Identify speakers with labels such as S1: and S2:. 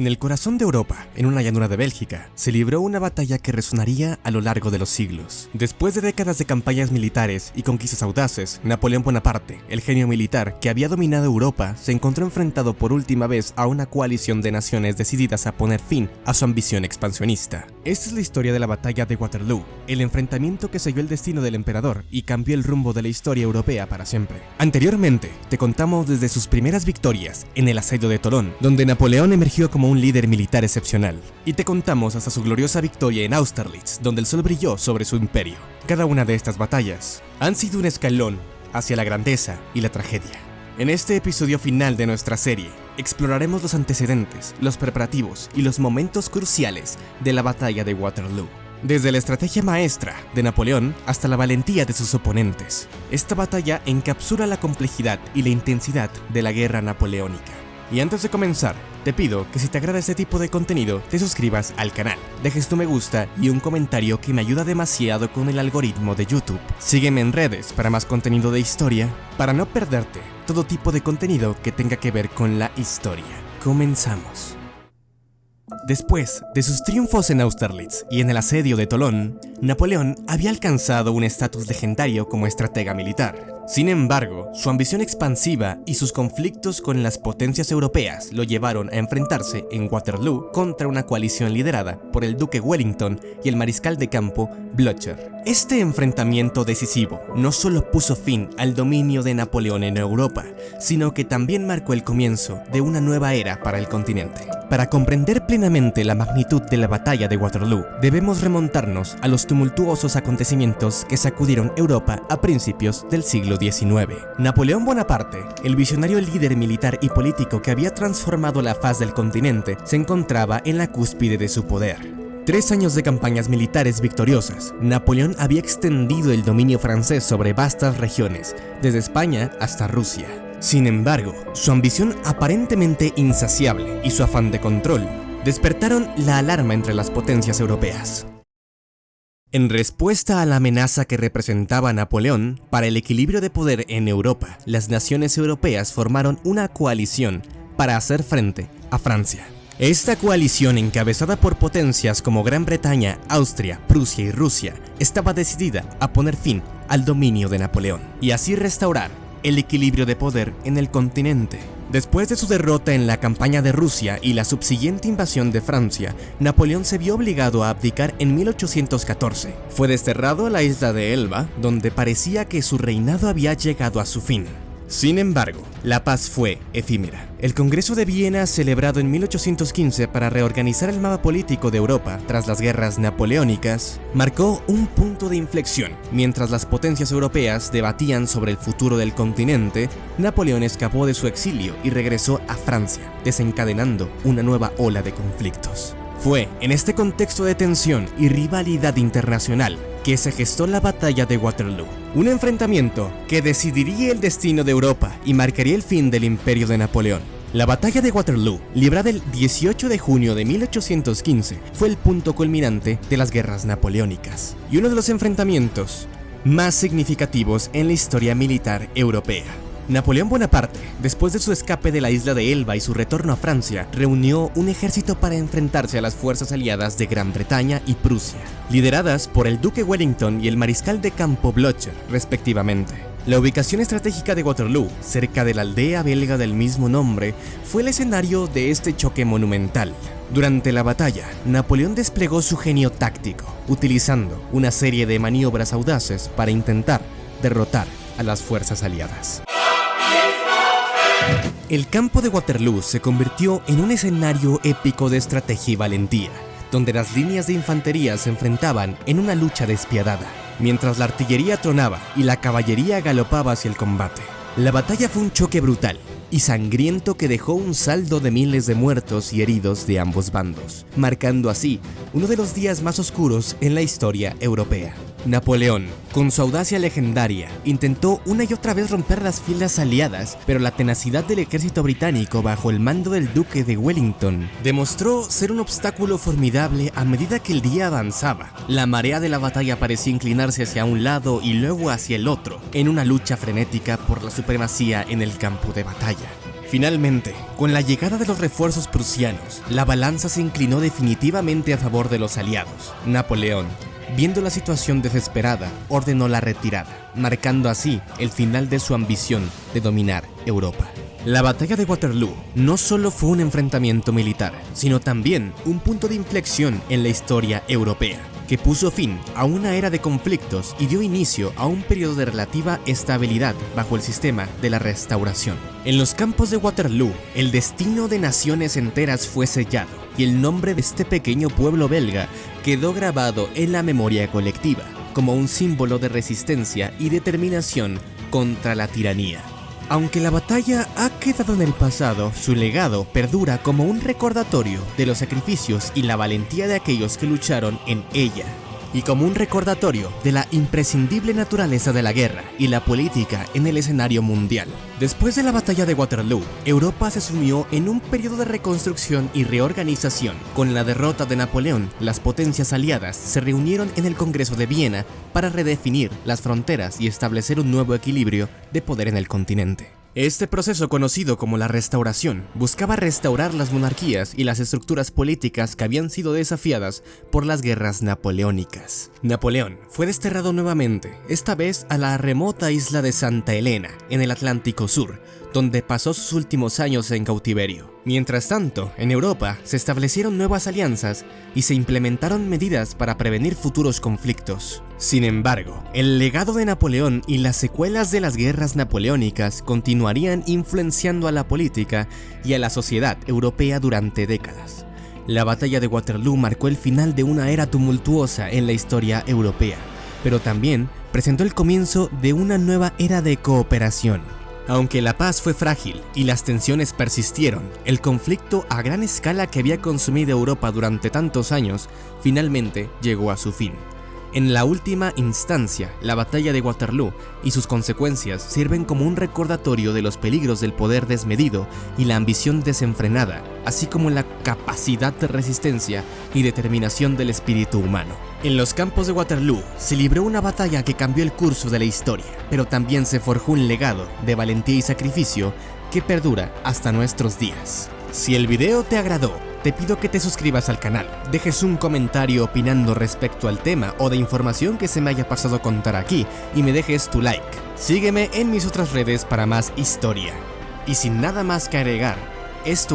S1: En el corazón de Europa, en una llanura de Bélgica, se libró una batalla que resonaría a lo largo de los siglos. Después de décadas de campañas militares y conquistas audaces, Napoleón Bonaparte, el genio militar que había dominado Europa, se encontró enfrentado por última vez a una coalición de naciones decididas a poner fin a su ambición expansionista. Esta es la historia de la batalla de Waterloo, el enfrentamiento que selló el destino del emperador y cambió el rumbo de la historia europea para siempre. Anteriormente, te contamos desde sus primeras victorias en el asedio de Tolón, donde Napoleón emergió como un líder militar excepcional, y te contamos hasta su gloriosa victoria en Austerlitz, donde el sol brilló sobre su imperio. Cada una de estas batallas han sido un escalón hacia la grandeza y la tragedia. En este episodio final de nuestra serie, exploraremos los antecedentes, los preparativos y los momentos cruciales de la batalla de Waterloo. Desde la estrategia maestra de Napoleón hasta la valentía de sus oponentes, esta batalla encapsula la complejidad y la intensidad de la guerra napoleónica. Y antes de comenzar, te pido que si te agrada este tipo de contenido, te suscribas al canal, dejes tu me gusta y un comentario que me ayuda demasiado con el algoritmo de YouTube. Sígueme en redes para más contenido de historia, para no perderte todo tipo de contenido que tenga que ver con la historia. Comenzamos. Después de sus triunfos en Austerlitz y en el asedio de Tolón, Napoleón había alcanzado un estatus legendario como estratega militar. Sin embargo, su ambición expansiva y sus conflictos con las potencias europeas lo llevaron a enfrentarse en Waterloo contra una coalición liderada por el duque Wellington y el mariscal de campo Blücher. Este enfrentamiento decisivo no solo puso fin al dominio de Napoleón en Europa, sino que también marcó el comienzo de una nueva era para el continente. Para comprender plenamente la magnitud de la batalla de Waterloo, debemos remontarnos a los tumultuosos acontecimientos que sacudieron Europa a principios del siglo XIX. Napoleón Bonaparte, el visionario líder militar y político que había transformado la faz del continente, se encontraba en la cúspide de su poder. 3 años de campañas militares victoriosas, Napoleón había extendido el dominio francés sobre vastas regiones, desde España hasta Rusia. Sin embargo, su ambición aparentemente insaciable y su afán de control despertaron la alarma entre las potencias europeas. En respuesta a la amenaza que representaba Napoleón para el equilibrio de poder en Europa, las naciones europeas formaron una coalición para hacer frente a Francia. Esta coalición, encabezada por potencias como Gran Bretaña, Austria, Prusia y Rusia, estaba decidida a poner fin al dominio de Napoleón y así restaurar el equilibrio de poder en el continente. Después de su derrota en la campaña de Rusia y la subsiguiente invasión de Francia, Napoleón se vio obligado a abdicar en 1814. Fue desterrado a la isla de Elba, donde parecía que su reinado había llegado a su fin. Sin embargo, la paz fue efímera. El Congreso de Viena, celebrado en 1815 para reorganizar el mapa político de Europa tras las guerras napoleónicas, marcó un punto de inflexión. Mientras las potencias europeas debatían sobre el futuro del continente, Napoleón escapó de su exilio y regresó a Francia, desencadenando una nueva ola de conflictos. Fue en este contexto de tensión y rivalidad internacional que se gestó la batalla de Waterloo, un enfrentamiento que decidiría el destino de Europa y marcaría el fin del imperio de Napoleón. La batalla de Waterloo, librada el 18 de junio de 1815, fue el punto culminante de las guerras napoleónicas y uno de los enfrentamientos más significativos en la historia militar europea. Napoleón Bonaparte, después de su escape de la isla de Elba y su retorno a Francia, reunió un ejército para enfrentarse a las fuerzas aliadas de Gran Bretaña y Prusia, lideradas por el duque Wellington y el mariscal de campo Blücher, respectivamente. La ubicación estratégica de Waterloo, cerca de la aldea belga del mismo nombre, fue el escenario de este choque monumental. Durante la batalla, Napoleón desplegó su genio táctico, utilizando una serie de maniobras audaces para intentar derrotar a las fuerzas aliadas. El campo de Waterloo se convirtió en un escenario épico de estrategia y valentía, donde las líneas de infantería se enfrentaban en una lucha despiadada, mientras la artillería tronaba y la caballería galopaba hacia el combate. La batalla fue un choque brutal y sangriento que dejó un saldo de miles de muertos y heridos de ambos bandos, marcando así uno de los días más oscuros en la historia europea. Napoleón, con su audacia legendaria, intentó una y otra vez romper las filas aliadas, pero la tenacidad del ejército británico bajo el mando del duque de Wellington demostró ser un obstáculo formidable a medida que el día avanzaba. La marea de la batalla parecía inclinarse hacia un lado y luego hacia el otro, en una lucha frenética por la supremacía en el campo de batalla. Finalmente, con la llegada de los refuerzos prusianos, la balanza se inclinó definitivamente a favor de los aliados. Napoleón, viendo la situación desesperada, ordenó la retirada, marcando así el final de su ambición de dominar Europa. La batalla de Waterloo no solo fue un enfrentamiento militar, sino también un punto de inflexión en la historia europea, que puso fin a una era de conflictos y dio inicio a un periodo de relativa estabilidad bajo el sistema de la Restauración. En los campos de Waterloo, el destino de naciones enteras fue sellado y el nombre de este pequeño pueblo belga quedó grabado en la memoria colectiva como un símbolo de resistencia y determinación contra la tiranía. Aunque la batalla ha quedado en el pasado, su legado perdura como un recordatorio de los sacrificios y la valentía de aquellos que lucharon en ella, y como un recordatorio de la imprescindible naturaleza de la guerra y la política en el escenario mundial. Después de la batalla de Waterloo, Europa se sumió en un periodo de reconstrucción y reorganización. Con la derrota de Napoleón, las potencias aliadas se reunieron en el Congreso de Viena para redefinir las fronteras y establecer un nuevo equilibrio de poder en el continente. Este proceso, conocido como la Restauración, buscaba restaurar las monarquías y las estructuras políticas que habían sido desafiadas por las guerras napoleónicas. Napoleón fue desterrado nuevamente, esta vez a la remota isla de Santa Helena, en el Atlántico Sur, donde pasó sus últimos años en cautiverio. Mientras tanto, en Europa se establecieron nuevas alianzas y se implementaron medidas para prevenir futuros conflictos. Sin embargo, el legado de Napoleón y las secuelas de las guerras napoleónicas continuarían influenciando a la política y a la sociedad europea durante décadas. La batalla de Waterloo marcó el final de una era tumultuosa en la historia europea, pero también presentó el comienzo de una nueva era de cooperación. Aunque la paz fue frágil y las tensiones persistieron, el conflicto a gran escala que había consumido Europa durante tantos años finalmente llegó a su fin. En la última instancia, la batalla de Waterloo y sus consecuencias sirven como un recordatorio de los peligros del poder desmedido y la ambición desenfrenada, así como la capacidad de resistencia y determinación del espíritu humano. En los campos de Waterloo se libró una batalla que cambió el curso de la historia, pero también se forjó un legado de valentía y sacrificio que perdura hasta nuestros días. Si el video te agradó, te pido que te suscribas al canal, dejes un comentario opinando respecto al tema o de información que se me haya pasado a contar aquí y me dejes tu like. Sígueme en mis otras redes para más historia. Y sin nada más que agregar, esto